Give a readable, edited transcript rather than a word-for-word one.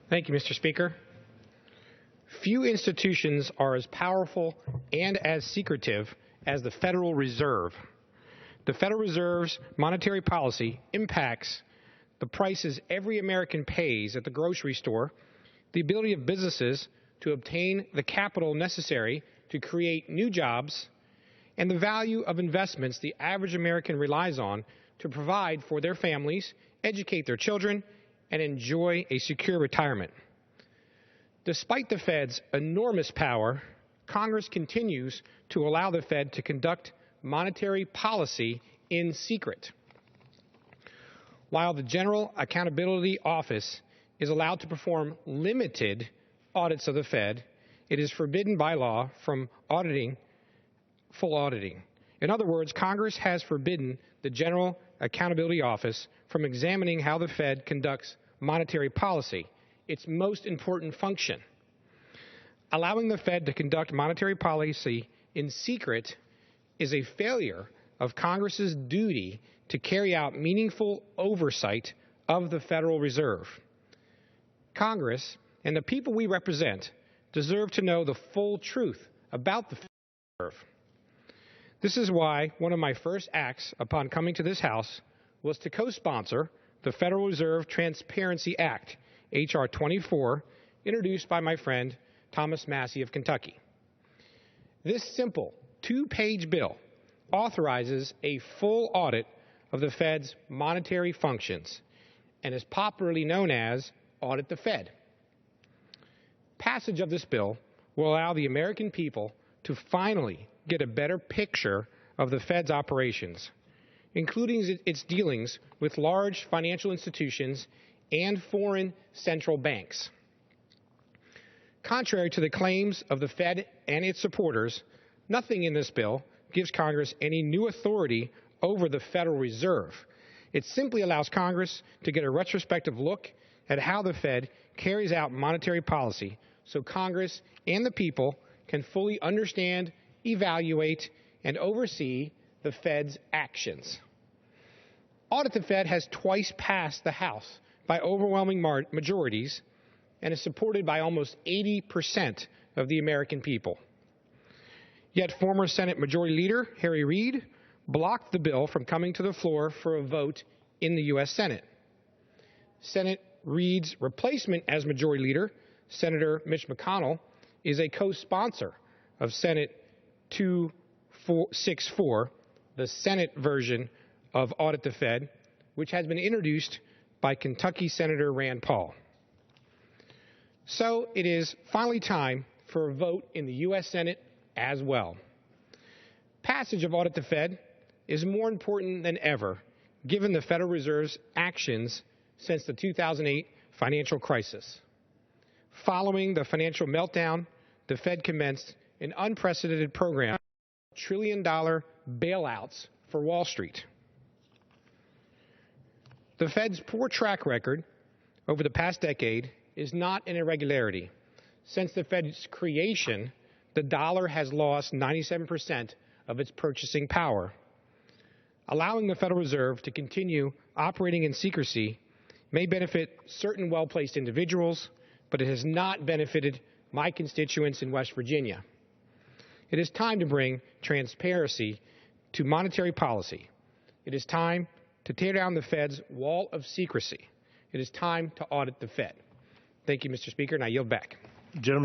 Thank you, Mr. Speaker. Few institutions are as powerful and as secretive as the Federal Reserve. The Federal Reserve's monetary policy impacts the prices every American pays at the grocery store, the ability of businesses to obtain the capital necessary to create new jobs, and the value of investments the average American relies on to provide for their families, educate their children, and enjoy a secure retirement. Despite the Fed's enormous power, Congress continues to allow the Fed to conduct monetary policy in secret. While the General Accountability Office is allowed to perform limited audits of the Fed, it is forbidden by law from full auditing. In other words, Congress has forbidden the General Accountability Office from examining how the Fed conducts monetary policy, its most important function. Allowing the Fed to conduct monetary policy in secret is a failure of Congress's duty to carry out meaningful oversight of the Federal Reserve. Congress and the people we represent deserve to know the full truth about the Federal Reserve. This is why one of my first acts upon coming to this House was to co-sponsor the Federal Reserve Transparency Act, H.R. 24, introduced by my friend Thomas Massie of Kentucky. This simple two-page bill authorizes a full audit of the Fed's monetary functions and is popularly known as Audit the Fed. Passage of this bill will allow the American people to finally get a better picture of the Fed's operations, including its dealings with large financial institutions and foreign central banks. Contrary to the claims of the Fed and its supporters, nothing in this bill gives Congress any new authority over the Federal Reserve. It simply allows Congress to get a retrospective look at how the Fed carries out monetary policy so Congress and the people can fully understand, evaluate, and oversee the Fed's actions. Audit the Fed has twice passed the House by overwhelming majorities and is supported by almost 80% of the American people. Yet former Senate Majority Leader Harry Reid blocked the bill from coming to the floor for a vote in the U.S. Senate. Senate Reid's replacement as Majority Leader, Senator Mitch McConnell, is a co-sponsor of Senate 264, the Senate version of Audit the Fed, which has been introduced by Kentucky Senator Rand Paul. So it is finally time for a vote in the U.S. Senate as well. Passage of Audit the Fed is more important than ever, given the Federal Reserve's actions since the 2008 financial crisis. Following the financial meltdown, the Fed commenced an unprecedented program of trillion-dollar bailouts for Wall Street. The Fed's poor track record over the past decade is not an irregularity. Since the Fed's creation, the dollar has lost 97% of its purchasing power. Allowing the Federal Reserve to continue operating in secrecy may benefit certain well-placed individuals, but it has not benefited my constituents in West Virginia. It is time to bring transparency to monetary policy. It is time to tear down the Fed's wall of secrecy. It is time to audit the Fed. Thank you, Mr. Speaker, and I yield back.